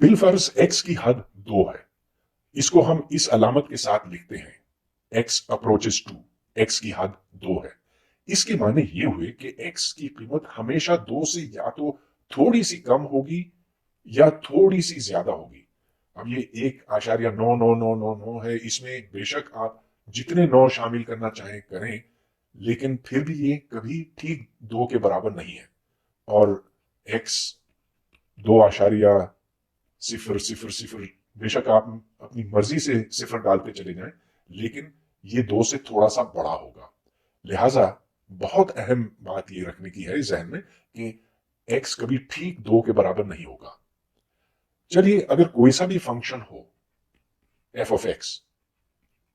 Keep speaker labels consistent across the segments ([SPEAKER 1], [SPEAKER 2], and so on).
[SPEAKER 1] बिलफर्ज x की हद 2 है। इसको हम इस अलामत के साथ लिखते हैं, x अप्रोचेस टू, x की हद 2 है। इसके माने ये हुए कि x की कीमत हमेशा 2 से या तो थोड़ी सी कम होगी या थोड़ी सी ज्यादा होगी। अब ये 1.99999 है, इसमें बेशक आप जितने 9 शामिल करना चाहें करें, लेकिन फिर भी ये कभी ठीक 2 के बराबर नहीं है। और x 2.000, बेशक आप अपनी मर्जी से सिफर डालते चले जाएं, लेकिन ये 2 से थोड़ा सा बड़ा होगा। लिहाजा बहुत अहम बात ये रखने की है जहन में कि x कभी ठीक 2 के बराबर नहीं होगा। चलिए, अगर कोई सा भी फंक्शन हो f ऑफ x,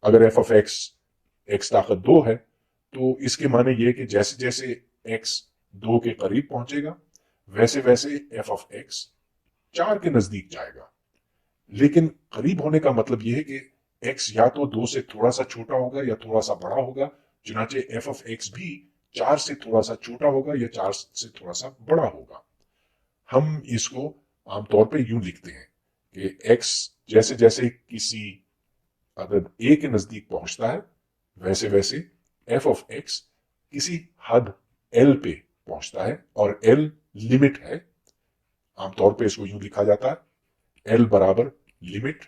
[SPEAKER 1] अगर f ऑफ x ताकत 2 है, तो इसके माने ये कि जैसे जैसे x 2 के करीब पहुंचेगा, वैसे वैसे f ऑफ x 4 के नजदीक जाएगा। लेकिन करीब होने का मतलब यह है कि x या तो 2 से थोड़ा सा छोटा होगा या थोड़ा सा बड़ा होगा, चुनाचे f ऑफ x भी 4 से थोड़ा सा छोटा होगा या 4 से थोड़ा सा बड़ा होगा। हम इसको आमतौर पे यूं लिखते हैं कि x जैसे जैसे किसी अदद a के नजदीक पहुंचता है, वैसे वैसे f ऑफ x किसी हद l पे पहुंचता है, और l लिमिट है। आमतौर पे इसको यूं लिखा जाता है, l बराबर limit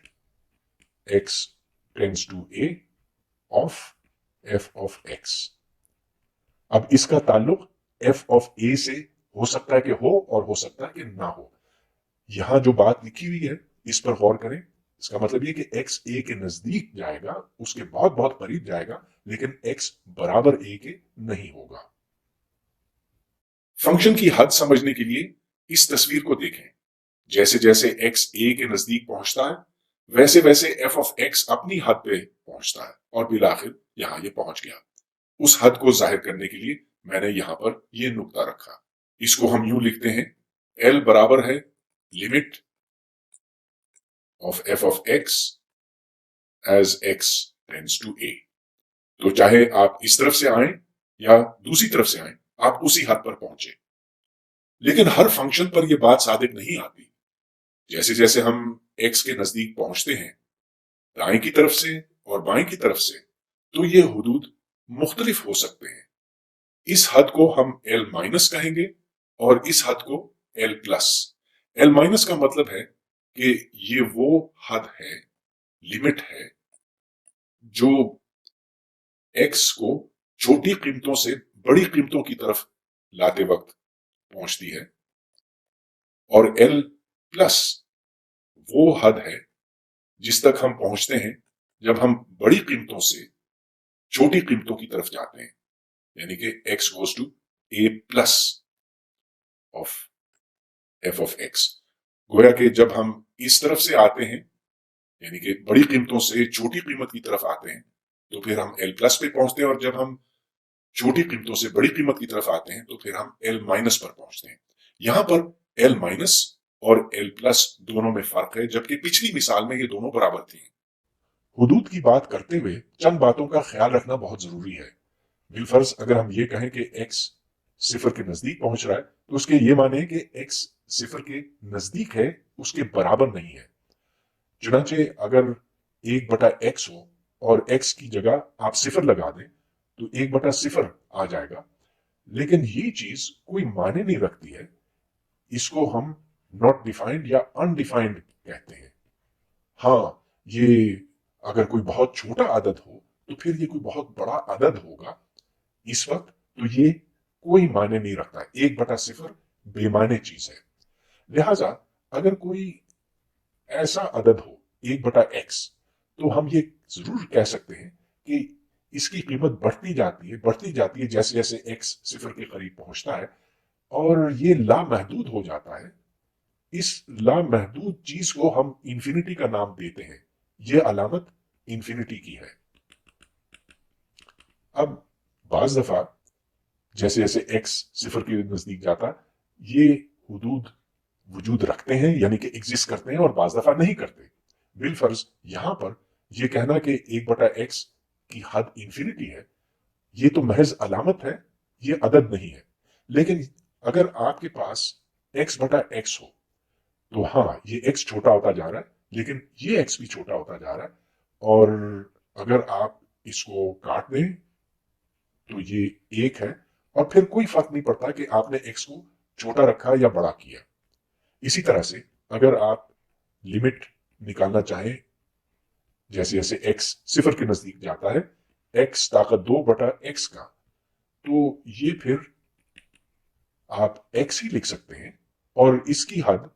[SPEAKER 1] x tends to a of f of x। अब इसका ताल्लुक f ऑफ a से हो सकता है कि हो और हो सकता है कि ना हो। यहां जो बात लिखी हुई है इस पर गौर करें। इसका मतलब ये कि x a के नजदीक जाएगा, उसके बहुत बहुत करीब जाएगा, लेकिन x बराबर a के नहीं होगा। फंक्शन की हद समझने के लिए इस तस्वीर को देखें। जैसे जैसे x a के नजदीक पहुंचता है, वैसे वैसे f ऑफ x अपनी हद पे पहुंचता है, और फिर आखिर यहां ये पहुंच गया। उस हद को जाहिर करने के लिए मैंने यहां पर ये नुक्ता रखा। इसको हम यूं लिखते हैं, l बराबर है limit of f of x as x tends to a। तो चाहे आप इस तरफ से आए या दूसरी तरफ से आए, आप उसी हद पर पहुंचे। लेकिन हर फंक्शन पर यह बात सादिक नहीं आती। जैसे जैसे हम x के नजदीक पहुंचते हैं, दाएं की तरफ से और बाएं की तरफ से, तो ये हुदूद मुख्तलिफ हो सकते हैं। इस हद को हम l माइनस कहेंगे और इस हद को l प्लस। l माइनस का मतलब है कि ये वो हद है, लिमिट है, जो x को छोटी कीमतों से बड़ी कीमतों की तरफ लाते वक्त पहुंचती है। और l प्लस वो हद है जिस तक हम पहुंचते हैं जब हम बड़ी कीमतों से छोटी कीमतों की तरफ जाते हैं, यानी कि x goes to a plus of f of x। गोया कि जब हम इस तरफ से आते हैं, यानी कि बड़ी कीमतों से छोटी कीमत की तरफ आते हैं, तो फिर हम l प्लस पे पहुंचते हैं, और जब हम छोटी कीमतों से बड़ी कीमत की तरफ आते हैं, तो फिर हम l माइनस पर पहुंचते हैं। यहां पर l माइनस और l प्लस दोनों में फर्क है, जबकि पिछली मिसाल में ये दोनों बराबर थी। हुदूद की बात करते हुए चंद बातों का ख्याल रखना बहुत जरूरी है। बिलफर्ज अगर हम ये कहें कि x सिफर के नजदीक पहुंच रहा है, तो उसके ये माने कि x सिफर के नजदीक है, उसके बराबर नहीं है। चुनाचे अगर 1/x हो और x की जगह आप सिफर लगा दें, तो 1/0 आ जाएगा। लेकिन ये चीज कोई माने नहीं रखती है। इसको हम नॉट डिफाइंड या अनडिफाइंड कहते हैं। हाँ, ये अगर कोई बहुत छोटा अदद हो, तो फिर ये कोई बहुत बड़ा अदद होगा। इस वक्त तो ये कोई मायने नहीं रखता, 1/0 बेमाने चीज है। लिहाजा अगर कोई ऐसा अदद हो 1/x, तो हम ये जरूर कह सकते हैं कि इसकी कीमत बढ़ती जाती है जैसे जैसे x सिफर के करीब पहुंचता है, और ये लामहदूद हो जाता है। इस लामहदूद चीज को हम इंफिनिटी का नाम देते हैं। यह अलामत इंफिनिटी की है। अब बाज दफा जैसे जैसे x सिफर के नजदीक जाता, ये हुदूद वजूद रखते हैं, यानी कि एग्जिस्ट करते हैं, और बाज दफा नहीं करते। बिलफर्ज यहां पर यह कहना कि 1/x की हद इंफिनिटी है, ये तो महज अलामत है, ये अदद नहीं है। लेकिन अगर आपके पास x/x हो, तो हाँ, ये x छोटा होता जा रहा है, लेकिन ये x भी छोटा होता जा रहा है। और अगर आप इसको काट दें तो ये 1 है, और फिर कोई फर्क नहीं पड़ता कि आपने x को छोटा रखा या बड़ा किया। इसी तरह से अगर आप लिमिट निकालना चाहें, जैसे जैसे x सिफर के नजदीक जाता है, x ताकत 2 बटा x का, तो ये फिर आप x ही लिख सकते हैं। और इसकी हद,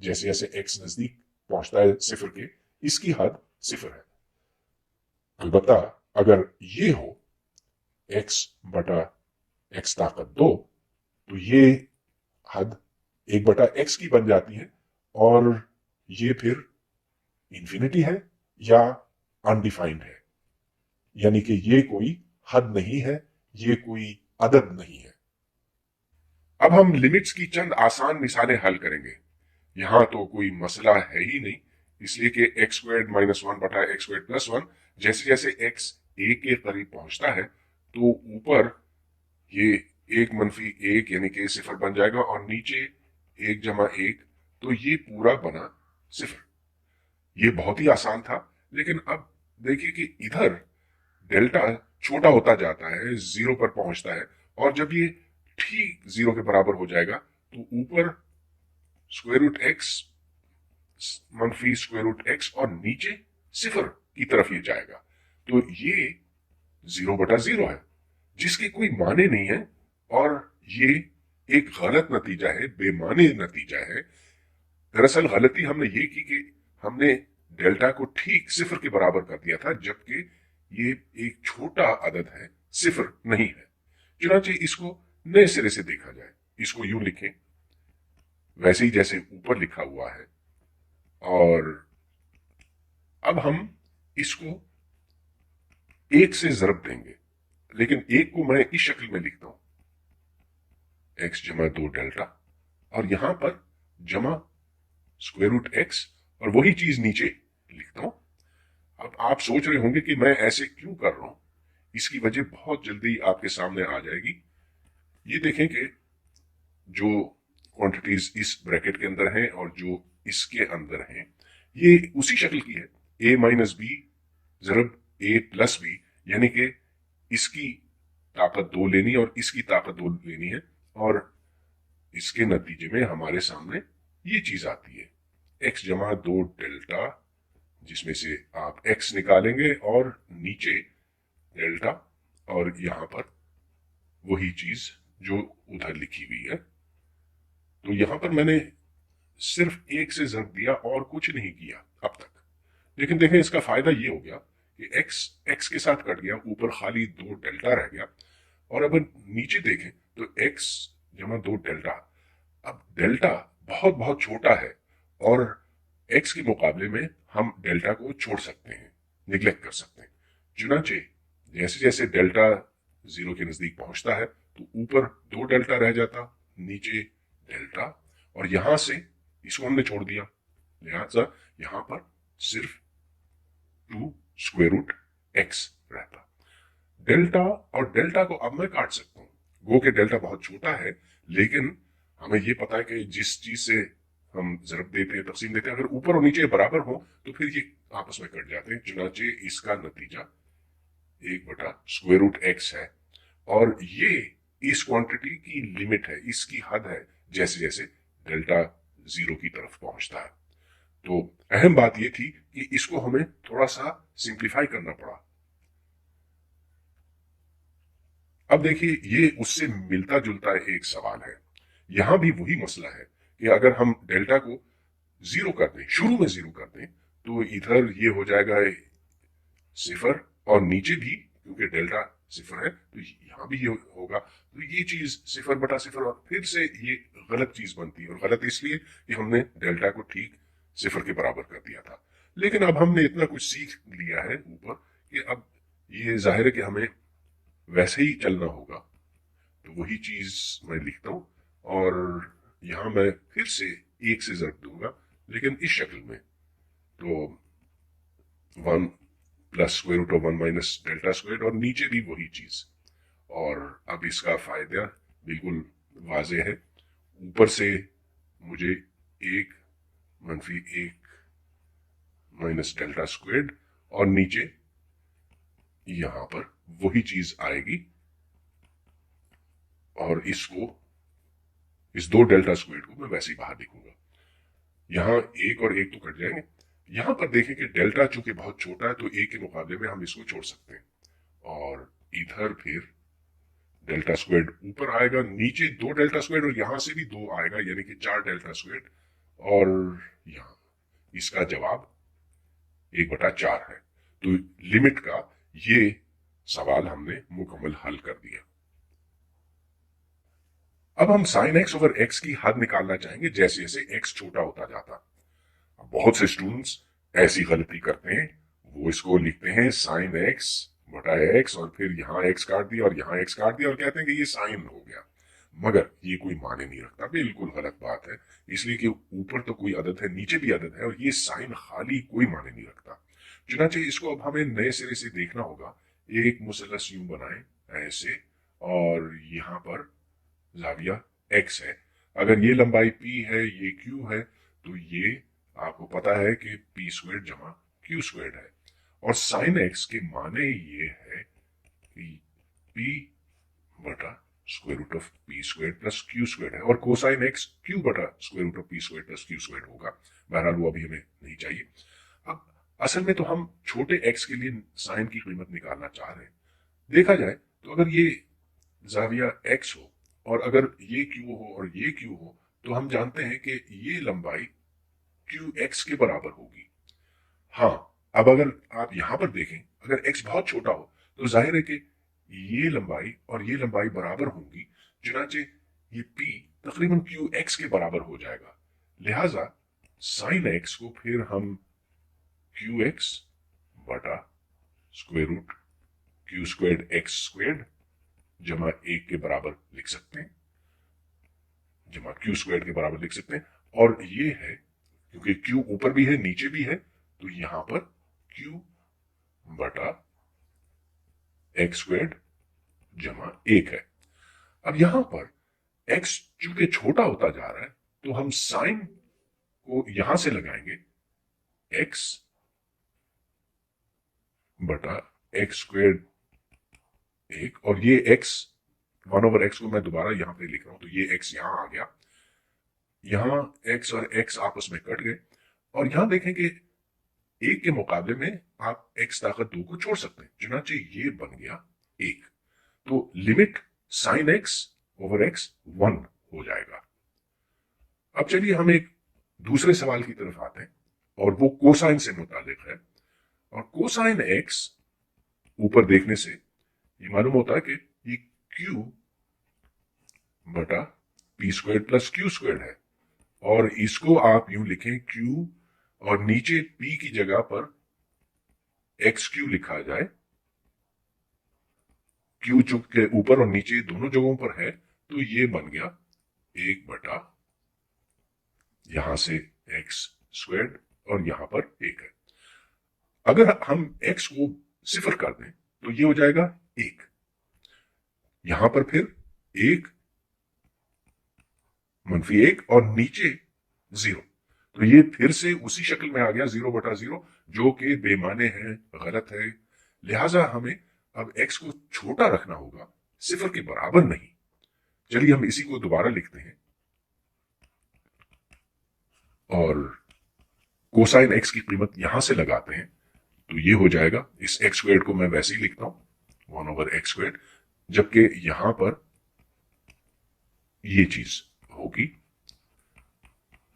[SPEAKER 1] जैसे जैसे x नजदीक पहुंचता है सिफर के, इसकी हद सिफर है। अलबत्ता अगर ये हो x बटा x ताकत 2, तो ये हद 1 बटा x की बन जाती है, और ये फिर इंफिनिटी है या अनडिफाइंड है, यानी कि ये कोई हद नहीं है, ये कोई अदद नहीं है। अब हम लिमिट्स की चंद आसान मिसालें हल करेंगे। यहां तो कोई मसला है ही नहीं, इसलिए कि एक्स स्क्वायर्ड माइनस वन बटा एक्स स्क्वायर्ड प्लस वन, जैसे जैसे एक्स ए के करीब पहुंचता है तो ऊपर ये 1-1 यानी कि सिफर बन जाएगा, और नीचे 1-1, तो ये पूरा बना सिफर। ये बहुत ही आसान था। लेकिन अब देखिए कि इधर डेल्टा छोटा होता जाता है, 0 पर पहुंचता है, और जब ये ठीक 0 के बराबर हो जाएगा तो ऊपर स्क्वायर रूट एक्स मनफी स्क्वायर रूट एक्स, और नीचे सिफर की तरफ ये जाएगा। तो ये 0/0 है, जिसके कोई माने नहीं है, और ये एक गलत नतीजा है, बेमाने नतीजा है। दरअसल गलती हमने ये की कि हमने डेल्टा को ठीक सिफर के बराबर कर दिया था, जबकि ये एक छोटा अदद है, सिफर नहीं है। चुनांचे इसको नए सिरे से देखा जाए। इसको यूं लिखें, वैसे ही जैसे ऊपर लिखा हुआ है, और अब हम इसको 1 से जरब देंगे। लेकिन 1 को मैं इस शक्ल में लिखता हूं, x जमा 2 डेल्टा, और यहां पर जमा स्क्वायर रूट एक्स, और वही चीज नीचे लिखता हूं। अब आप सोच रहे होंगे कि मैं ऐसे क्यों कर रहा हूं। इसकी वजह बहुत जल्दी आपके सामने आ जाएगी। ये देखें कि जो क्वांटिटीज इस ब्रैकेट के अंदर हैं और जो इसके अंदर हैं, ये उसी शक्ल की है, a माइनस बी जरब a प्लस बी, यानी कि इसकी ताकत 2 लेनी और इसकी ताकत 2 लेनी है, और इसके नतीजे में हमारे सामने ये चीज आती है, x जमा 2 डेल्टा, जिसमें से आप x निकालेंगे और नीचे डेल्टा, और यहां पर वही चीज जो उधर लिखी हुई है। तो यहां पर मैंने सिर्फ 1 से जरब दिया और कुछ नहीं किया अब तक। लेकिन देखें, इसका फायदा ये हो गया कि x के साथ कट गया, ऊपर खाली 2 डेल्टा रह गया। और अब नीचे देखें तो x जमा 2 डेल्टा, अब डेल्टा बहुत बहुत छोटा है, और x के मुकाबले में हम डेल्टा को छोड़ सकते हैं, निगलेक्ट कर सकते हैं। चुनांचे जैसे जैसे डेल्टा 0 के नजदीक पहुंचता है तो ऊपर 2 डेल्टा रह जाता, नीचे डेल्टा, और यहां से इसको हमने छोड़ दिया, लिहाजा यहां पर सिर्फ 2 स्क्वायर रूट एक्स रहता। डेल्टा और डेल्टा को अब मैं काट सकता हूं, गो के डेल्टा बहुत छोटा है, लेकिन हमें यह पता है कि जिस चीज से हम जरब देते हैं, तकसीम देते हैं, अगर ऊपर और नीचे बराबर हो तो फिर ये आपस में कट जाते हैं। चुनांचे इसका नतीजा 1/√x है, और ये इस क्वांटिटी की लिमिट है, इसकी हद है, जैसे जैसे डेल्टा 0 की तरफ पहुंचता है। तो अहम बात यह थी कि इसको हमें थोड़ा सा सिंप्लीफाई करना पड़ा। अब देखिए, ये उससे मिलता जुलता एक सवाल है। यहां भी वही मसला है कि अगर हम डेल्टा को 0 कर दें, शुरू में 0 कर दें, तो इधर ये हो जाएगा सिफर, और नीचे भी क्योंकि डेल्टा सिफर है तो यहां भी ये होगा, तो ये चीज 0/0, और फिर से ये गलत चीज बनती है। और गलत इसलिए कि हमने डेल्टा को ठीक 0 के बराबर कर दिया था। लेकिन अब हमने इतना कुछ सीख लिया है ऊपर कि अब ये जाहिर है कि हमें वैसे ही चलना होगा। तो वही चीज मैं लिखता हूं, और यहां मैं फिर से 1 से जरब दूंगा, लेकिन इस शक्ल में। तो 1 plus square root of 1 minus delta square, और नीचे भी वही चीज। और अब इसका फायदा बिल्कुल वाजे है। ऊपर से मुझे 1 -1 माइनस डेल्टा स्क्वेड, और नीचे यहां पर वही चीज आएगी, और इस 2 डेल्टा स्क्वेड को मैं वैसे ही बाहर लिखूंगा। यहां 1 और 1 तो कट जाएंगे। यहां पर देखें कि डेल्टा चूंकि बहुत छोटा है तो 1 के मुकाबले में हम इसको छोड़ सकते हैं, और इधर फिर डेल्टा स्क्वेड ऊपर आएगा, नीचे 2 डेल्टा स्क्वेड, और यहां से भी 2 आएगा, यानी कि 4 डेल्टा स्क्वेड, और यहां इसका जवाब 1/4 है। तो लिमिट का ये सवाल हमने मुकम्मल हल कर दिया। अब हम साइन एक्स ओवर एक्स की हद निकालना चाहेंगे जैसे जैसे एक्स छोटा होता जाता। बहुत से स्टूडेंट्स ऐसी गलती करते हैं, वो इसको लिखते हैं साइन एक्स बटा एक्स, और फिर यहां एक्स काट दिया और यहां एक्स काट दिया, और कहते हैं कि ये साइन हो गया। मगर ये कोई माने नहीं रखता, बिल्कुल गलत बात है। इसलिए कि ऊपर तो कोई अदद है, नीचे भी अदद है, और ये साइन खाली कोई माने नहीं रखता। चुनांचे इसको अब हमें नए सिरे से देखना होगा। एक मुसल्लस यूं बनाए ऐसे, और यहां पर जाविया x है। अगर ये लंबाई p है, ये q है, तो ये आपको पता है कि p स्क्वेयर जमा q स्क्वेयर है। और साइन x के माने ये है कि p बटा square root of p square plus q square है, और कोसाइन x q बटा square root of p square plus q square होगा। बहरहाल वो अभी हमें नहीं चाहिए। अब असल में तो हम छोटे x के लिए साइन की कीमत निकालना चाह रहे हैं। देखा जाए तो अगर ये जाविया x हो और अगर ये q हो और ये q हो, तो हम जानते हैं कि ये लंबाई qx के बराबर होगी। हाँ, अब अगर आप यहां पर देखें, अगर x बहुत छोटा हो तो जाहिर है कि ये लंबाई और ये लंबाई बराबर होंगी, चुनांचे ये p तकरीबन qx के बराबर हो जाएगा। लिहाजा साइन x को फिर हम qx बटा square root q squared x squared जमा 1 के बराबर लिख सकते हैं, जमा q स्क्वेर्ड के बराबर लिख सकते हैं। और ये है क्योंकि q ऊपर भी है नीचे भी है, तो यहां पर q बटा x स्क्वेर्ड जमा 1 है। अब यहां पर x चूंकि छोटा होता जा रहा है, तो हम साइन को यहां से लगाएंगे x बटा x स्क्वेर्ड 1, और ये x 1/x को मैं दोबारा यहां पे लिख रहा हूं, तो ये x यहां आ गया, यहां x और x आपस में कट गए, और यहां देखें कि 1 के मुकाबले में आप x ताकत 2 को छोड़ सकते हैं, चुनांचे ये बन गया 1। तो limit sine x over x 1 हो जाएगा। अब चलिए हम एक दूसरे सवाल की तरफ आते हैं, और वो कोसाइन से मुतालिक है। और कोसाइन x ऊपर देखने से ये मालूम होता है कि ये q बटा p square plus q square है, और इसको आप यूं लिखें q और नीचे p की जगह पर xq लिखा जाए। q चूंकि ऊपर और नीचे दोनों जगहों पर है, तो ये बन गया 1 बटा यहां से x स्क्वेयर, और यहां पर 1 है। अगर हम x को 0 कर दें तो ये हो जाएगा 1, यहां पर फिर 1 -1 और नीचे 0, तो ये फिर से उसी शक्ल में आ गया 0/0, जो कि बेमाने है, गलत है। लिहाजा हमें अब x को छोटा रखना होगा, 0 के बराबर नहीं। चलिए हम इसी को दोबारा लिखते हैं, और कोसाइन x की कीमत यहां से लगाते हैं, तो ये हो जाएगा, इस x स्क्वेयर को मैं वैसे ही लिखता हूं 1/x स्क्वेयर, जबकि यहां पर ये चीज होगी।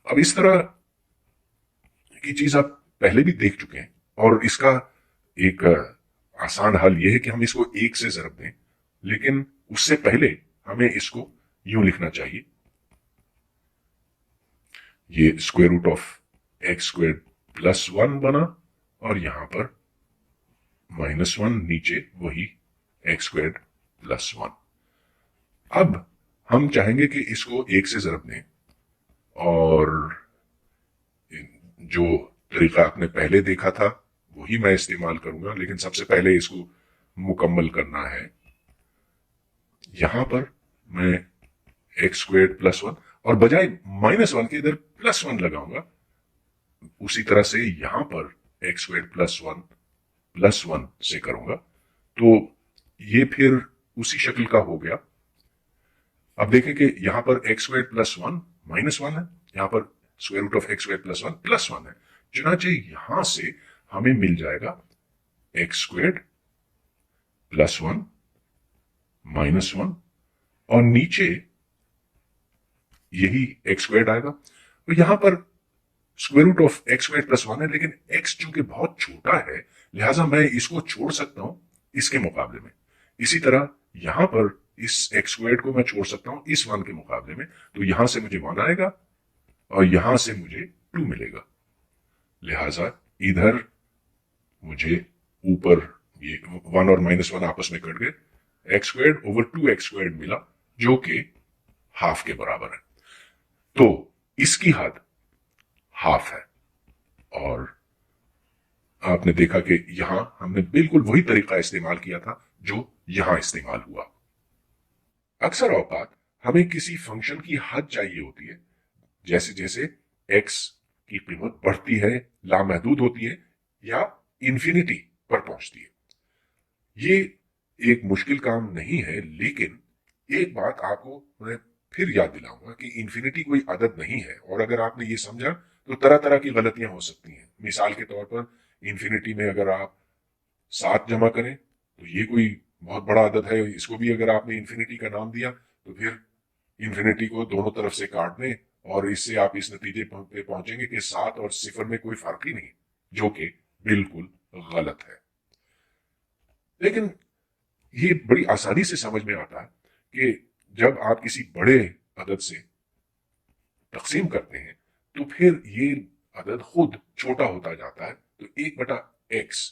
[SPEAKER 1] अब इस तरह की चीज आप पहले भी देख चुके हैं, और इसका एक आसान हल यह है कि हम इसको 1 से जरब दें, लेकिन उससे पहले हमें इसको यूं लिखना चाहिए, ये square root of x square plus 1 बना, और यहां पर -1, नीचे वही x स्क्वेयर प्लस 1। अब हम चाहेंगे कि इसको 1 से जरब दें, और जो तरीका आपने पहले देखा था वही मैं इस्तेमाल करूंगा, लेकिन सबसे पहले इसको मुकम्मल करना है। यहां पर मैं x स्क्वेयर प्लस 1, और बजाय -1 के इधर +1 लगाऊंगा, उसी तरह से यहां पर एक्स स्क्वायर प्लस वन से करूंगा तो ये फिर उसी शक्ल का हो गया। अब देखें कि यहां पर x square plus one minus one है, यहां पर square root of x square plus one है, चुनाचे यहां से हमें मिल जाएगा x square plus one minus one और नीचे यही एक्स स्क्वायर आएगा। तो यहां पर square root of x square plus one है, लेकिन एक्स चूंकि बहुत छोटा है लिहाजा मैं इसको छोड़ सकता हूं इसके मुकाबले में। इसी तरह यहां पर इस एक्स स्क्वायर को मैं छोड़ सकता हूं इस वन के मुकाबले में, तो यहां से मुझे वन आएगा और यहां से मुझे टू मिलेगा। लिहाजा इधर मुझे ऊपर ये वन और माइनस वन आपस में कट गए, x square over two x square मिला जो कि हाफ के बराबर है। तो इसकी हद हाफ है और आपने देखा कि यहां हमने बिल्कुल वही तरीका इस्तेमाल किया था जो यहां इस्तेमाल हुआ। अक्सर औकात हमें किसी फंक्शन की हद चाहिए होती है, जैसे जैसे एक्स की कीमत बढ़ती है, लामहदूद होती है या इंफिनिटी पर पहुंचती है। ये एक मुश्किल काम नहीं है, लेकिन एक बात आपको मैं फिर याद दिलाऊंगा कि इंफिनिटी कोई अदद नहीं है और अगर आपने ये समझा तो तरह तरह की गलतियां हो सकती हैं। मिसाल के तौर पर इंफिनिटी में अगर आप 7 जमा करें तो ये कोई बहुत बड़ा अदद है, इसको भी अगर आपने इंफिनिटी का नाम दिया तो फिर इंफिनिटी को दोनों तरफ से काट दें और इससे आप इस नतीजे पे पहुंचेंगे कि 7 और सिफर में कोई फर्क ही नहीं, जो कि बिल्कुल गलत है। लेकिन ये बड़ी आसानी से समझ में आता है कि जब आप किसी बड़े अदद से तकसीम करते हैं तो फिर ये अदद खुद छोटा होता जाता है। तो 1/x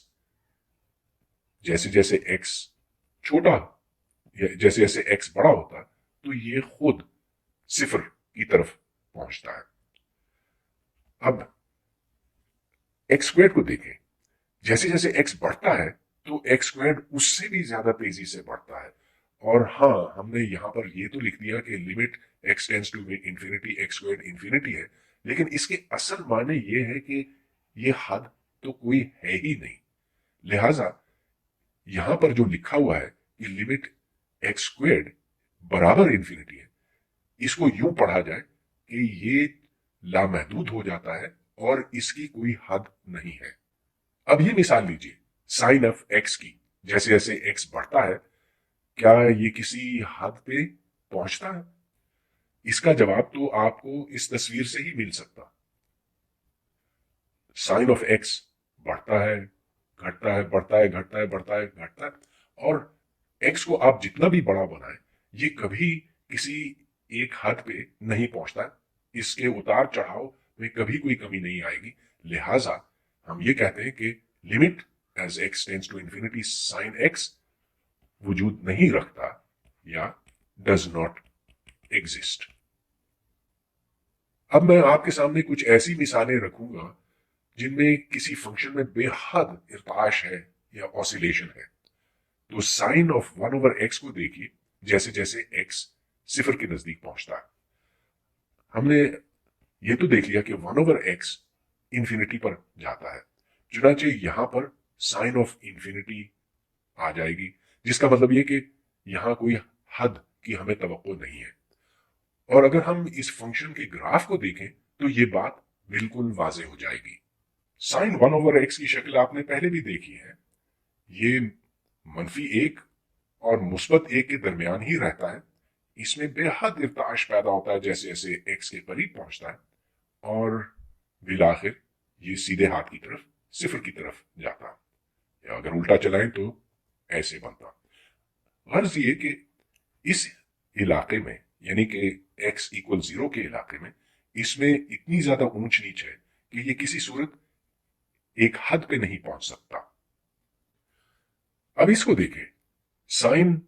[SPEAKER 1] जैसे जैसे x छोटा जैसे जैसे x बड़ा होता है तो ये खुद सिफर की तरफ पहुंचता है। अब एक्स स्क्वायर को देखें, जैसे जैसे x बढ़ता है तो एक्स स्क्वायर उससे भी ज्यादा तेजी से बढ़ता है। और हाँ, हमने यहां पर ये तो लिख दिया कि limit x tends to infinity x square infinity है, लेकिन इसके असल माने ये है कि ये हद तो कोई है ही नहीं। लिहाजा यहां पर जो लिखा हुआ है कि लिमिट एक्स स्क्वायर बराबर इंफिनिटी है, इसको यूं पढ़ा जाए कि ये लामहदूद हो जाता है और इसकी कोई हद नहीं है। अब ये मिसाल लीजिए साइन ऑफ एक्स की, जैसे जैसे एक्स बढ़ता है क्या ये किसी हद पे पहुंचता है? इसका जवाब तो आपको इस तस्वीर से ही मिल सकता। साइन ऑफ एक्स बढ़ता है, घटता है, बढ़ता है, घटता है, बढ़ता है, घटता है और एक्स को आप जितना भी बड़ा बनाए ये कभी किसी एक हद पे नहीं पहुंचता। इसके उतार चढ़ाव में कभी कोई कमी नहीं आएगी। लिहाजा हम ये कहते हैं कि limit as x tends to infinity sine x वजूद नहीं रखता या डज नॉट एग्जिस्ट। अब मैं आपके सामने कुछ ऐसी मिसालें रखूंगा जिनमें किसी फंक्शन में बेहद इर्ताश है या ऑसिलेशन है। तो साइन ऑफ 1/x को देखिए, जैसे जैसे x सिफर के नजदीक पहुंचता है। हमने ये तो देख लिया कि 1/x इंफिनिटी पर जाता है, चुनाचे यहां पर साइन ऑफ इंफिनिटी आ जाएगी, जिसका मतलब यह कि यहां कोई हद की हमें तवक्को नहीं है। और अगर हम इस फंक्शन के ग्राफ को देखें तो यह बात बिल्कुल वाजे हो जाएगी। साइन 1/x की शक्ल आपने पहले भी देखी है, ये -1 और +1 के दरमियान ही रहता है। इसमें बेहद इर्ताश पैदा होता है जैसे जैसे x के करीब पहुंचता है और बिलाखिर ये सीधे हाथ की तरफ सिफर की तरफ जाता है, या अगर उल्टा चलाएं तो ऐसे बनता। गर्ज ये कि इस इलाके में यानी कि x = 0 के इलाके में इसमें इतनी ज्यादा ऊंच नीच है कि ये किसी सूरत एक हद पे नहीं पहुंच सकता। अब इसको देखें, साइन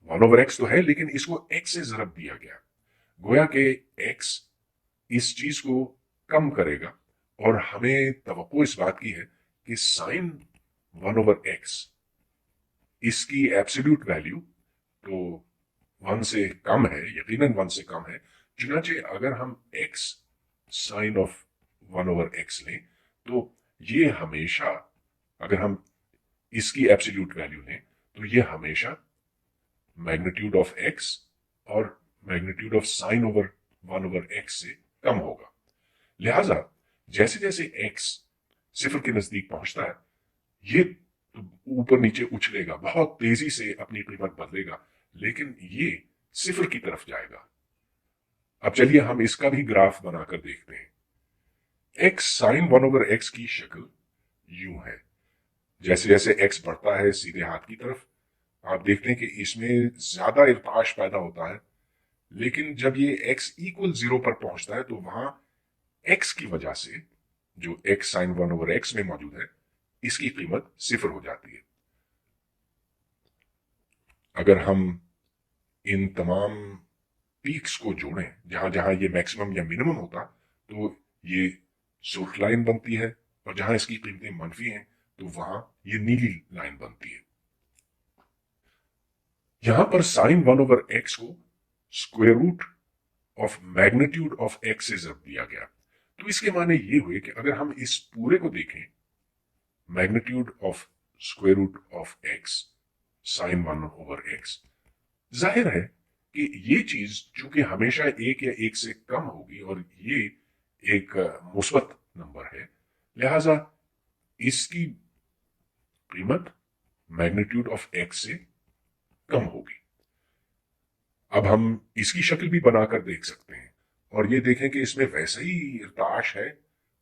[SPEAKER 1] 1/x तो है लेकिन इसको x से जरब दिया गया, गोया के x इस चीज को कम करेगा और हमें तवक्को इस बात की है कि साइन 1/x इसकी एब्सोल्यूट वैल्यू तो 1 से कम है, यकीनन 1 से कम है। चुनाचे अगर हम x साइन ऑफ 1/x लें तो ये हमेशा, अगर हम इसकी एब्सोल्यूट वैल्यू लें तो ये हमेशा मैग्नीट्यूड ऑफ x और मैग्नीट्यूड ऑफ sin/1/x से कम होगा। लिहाजा जैसे जैसे x 0 के नजदीक पहुंचता है, ये ऊपर नीचे उछलेगा, बहुत तेजी से अपनी कीमत बदलेगा, लेकिन ये 0 की तरफ जाएगा। अब चलिए हम इसका भी ग्राफ बनाकर देखते हैं। x sin/1/x की शक्ल यूं है। जैसे जैसे x बढ़ता है सीधे हाथ की तरफ, आप देखते हैं कि इसमें ज्यादा इर्ताश पैदा होता है, लेकिन जब ये x = 0 पर पहुंचता है तो वहां x की वजह से, जो x sin/1/x में मौजूद है, इसकी कीमत 0 हो जाती है। अगर हम इन तमाम पीक्स को जोड़ें, जहां जहां ये मैक्सिमम या मिनिमम होता, तो ये सुर्ख लाइन बनती है, और जहां इसकी कीमतें मनफी हैं तो वहां ये नीली लाइन बनती है। यहां पर sin/1/x को square root of magnitude of x से जब दिया गया, तो इसके माने ये हुए कि अगर हम इस पूरे को देखें, magnitude of square root of x sin/1/x, जाहिर है कि ये चीज चूंकि हमेशा 1 या 1 से कम होगी और ये एक मुस्बत नंबर है, लिहाजा इसकी कीमत मैग्नीट्यूड ऑफ x से कम होगी। अब हम इसकी शक्ल भी बनाकर देख सकते हैं और ये देखें कि इसमें वैसा ही इर्ताश है,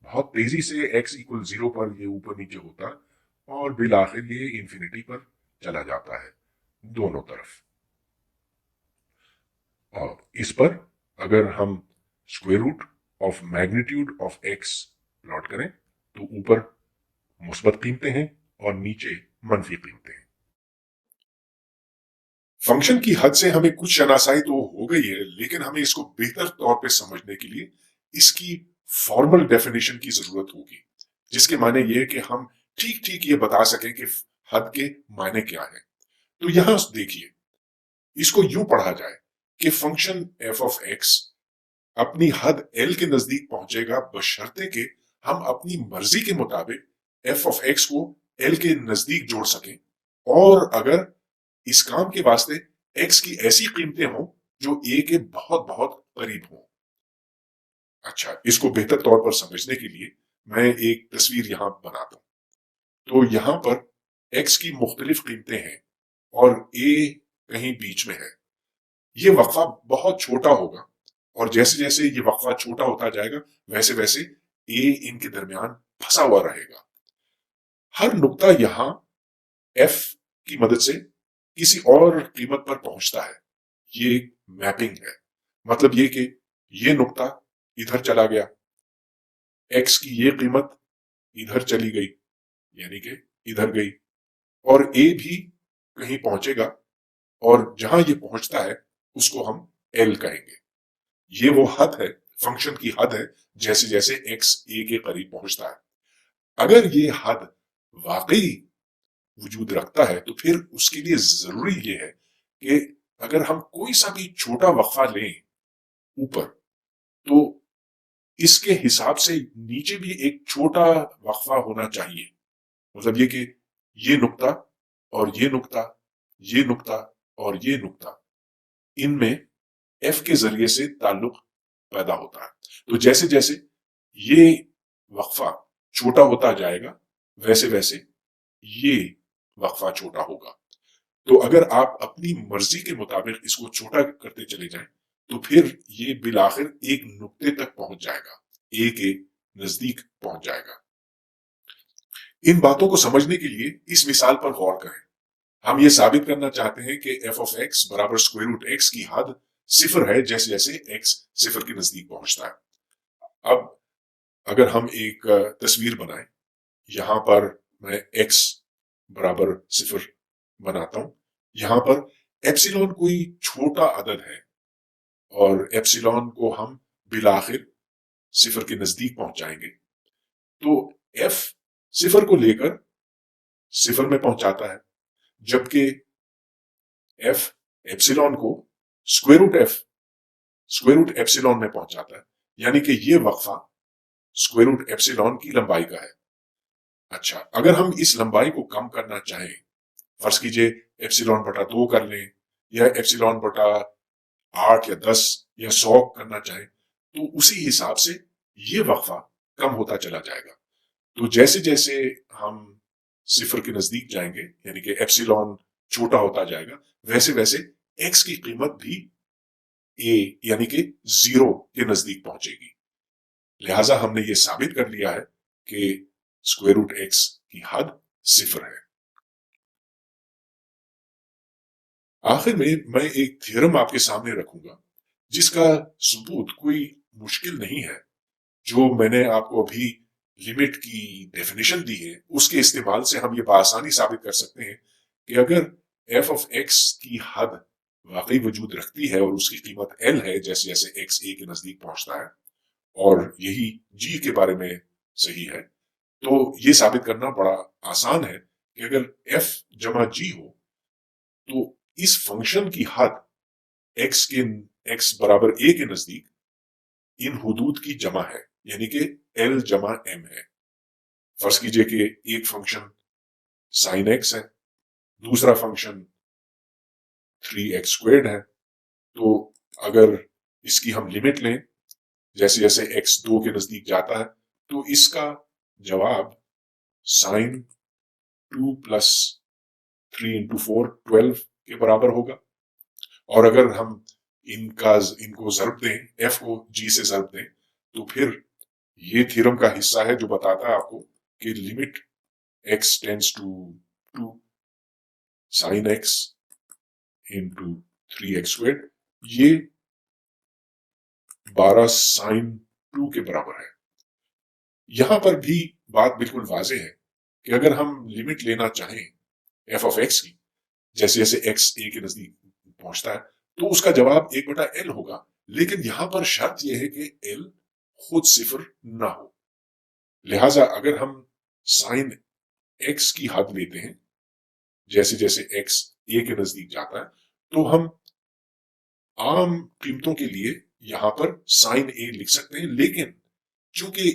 [SPEAKER 1] बहुत तेजी से x = 0 पर ये ऊपर नीचे होता है और बिल आखिर ये इंफिनिटी पर चला जाता है दोनों तरफ। और इस पर अगर हम square root of magnitude of x plot करें तो ऊपर मुस्बत कीमतें हैं और नीचे मनफी कीमतें हैं। फंक्शन की हद से हमें कुछ शनासाई तो हो गई है, लेकिन हमें इसको बेहतर तौर पे समझने के लिए इसकी फॉर्मल डेफिनेशन की जरूरत होगी, जिसके माने ये कि हम ठीक ठीक ये बता सकें कि हद के मायने क्या है। तो यहां देखिए, इसको यूं पढ़ा जाए कि फंक्शन f(x) अपनी हद l के नजदीक पहुंचेगा बशर्ते कि हम अपनी मर्जी के मुताबिक f(x) को l के नजदीक जोड़ सकें, और अगर इस काम के वास्ते x की ऐसी कीमतें हों जो a के बहुत बहुत करीब हों। अच्छा, इसको बेहतर तौर पर समझने के लिए मैं एक तस्वीर यहां बनाता हूं। तो यहां पर x की मुख्तलिफ कीमतें हैं और a कहीं बीच में है। ये वक्फा बहुत छोटा होगा और जैसे जैसे ये वक्फा छोटा होता जाएगा वैसे वैसे a इनके दरमियान फंसा हुआ रहेगा। हर नुक्ता यहां f की मदद से किसी और कीमत पर पहुंचता है। ये मैपिंग है, मतलब ये कि ये नुक्ता इधर चला गया, x की ये कीमत इधर चली गई, यानी कि इधर गई, और a भी कहीं पहुंचेगा और जहां ये पहुंचता है उसको हम l कहेंगे। ये वो हद है, फंक्शन की हद है, जैसे जैसे x a के करीब पहुंचता है। अगर ये हद वाकई वजूद रखता है तो फिर उसके लिए जरूरी ये है कि अगर हम कोई सा भी छोटा वक्फा लें ऊपर, तो इसके हिसाब से नीचे भी एक छोटा वक्फा होना चाहिए। मतलब ये कि ये नुक्ता और ये नुक्ता, ये नुक्ता और ये नुक्ता, इनमें f के जरिए से ताल्लुक पैदा होता है। तो जैसे जैसे ये वक्फा छोटा होता जाएगा वैसे वैसे ये वक्फा छोटा होगा। तो अगर आप अपनी मर्जी के मुताबिक इसको छोटा करते चले जाएं तो फिर ये बिलाखिर एक नुक्ते तक पहुंच जाएगा, ए के नजदीक पहुंच जाएगा। इन बातों को समझने के लिए इस मिसाल पर गौर करें। हम ये साबित करना चाहते हैं कि f(x) बराबर स्क्वायर रूट x की हद 0 है जैसे जैसे x 0 के नजदीक पहुंचता है। अब अगर हम एक तस्वीर बनाएं, यहां पर मैं x बराबर 0 बनाता हूं। यहां पर एप्सिलॉन कोई छोटा अदद है और एप्सिलॉन को हम बिलाखिर 0 के नजदीक पहुंचाएंगे, तो f 0 को लेकर 0 में पहुंचाता है, जबकि f एप्सिलॉन को स्क्वायर रूट एप्सिलॉन में पहुंचाता है। यानी कि ये वक्फा स्क्वायर रूट एप्सिलॉन की लंबाई का है। अच्छा, अगर हम इस लंबाई को कम करना चाहें, फर्ज कीजिए एप्सिलॉन बटा 2 कर लें, या एप्सिलॉन बटा 8 या 10 या 100 करना चाहें, तो उसी हिसाब से ये वक्फा कम होता चला जाएगा। तो जैसे जैसे हम सिफर के नजदीक जाएंगे, यानी कि एप्सिलॉन छोटा होता जाएगा, वैसे वैसे एक्स की कीमत भी ए यानी कि 0 के नजदीक पहुंचेगी। लिहाजा हमने ये साबित कर लिया है कि स्क्वायर रूट एक्स की हद सिफर है। आखिर में मैं एक थ्योरम आपके सामने रखूंगा जिसका सबूत कोई मुश्किल नहीं है। जो मैंने आपको अभी लिमिट की डेफिनेशन दी है, उसके इस्तेमाल से हम ये बआसानी साबित कर सकते हैं कि अगर एफ ऑफ एक्स की हद वाकई वजूद रखती है और उसकी कीमत एल है, जैसे जैसे एक्स ए के नजदीक पहुंचता है, और यही जी के बारे में सही है, तो ये साबित करना बड़ा आसान है कि अगर एफ जमा जी हो तो इस फंक्शन की हद एक्स के एक्स बराबर ए के नजदीक इन हुदूद की जमा है, यानी कि एल जमा एम है। फर्ज कीजिए कि एक फंक्शन साइन एक्स है, दूसरा फंक्शन 3x स्क्वेर्ड है। तो अगर इसकी हम लिमिट लें, जैसे जैसे x 2 के नजदीक जाता है, तो इसका जवाब साइन 2 प्लस 3 इंटू 4 12 के बराबर होगा। और अगर हम इनको जर्ब दें, f को g से जर्ब दें, तो फिर ये थ्योरम का हिस्सा है जो बताता है आपको कि limit x tends to 2 sine x into 3x squared, ये 12 साइन 2 के बराबर है। यहां पर भी बात बिल्कुल वाजे है कि अगर हम लिमिट लेना चाहें एफ ऑफ एक्स की, जैसे जैसे एक्स ए के नजदीक पहुंचता है, तो उसका जवाब 1/L होगा। लेकिन यहां पर शर्त यह है कि एल खुद सिफर ना हो। लिहाजा अगर हम साइन एक्स की हद लेते हैं, जैसे जैसे एक्स ए के नजदीक जाता है, तो हम आम कीमतों के लिए यहां पर साइन ए लिख सकते हैं। लेकिन चूंकि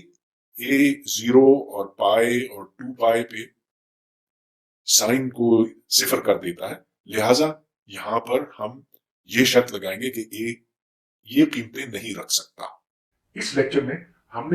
[SPEAKER 1] ए 0 और पाई और 2 पाई पे साइन को सिफर कर देता है, लिहाजा यहां पर हम ये शर्त लगाएंगे कि ए ये कीमतें नहीं रख सकता। इस लेक्चर में हमने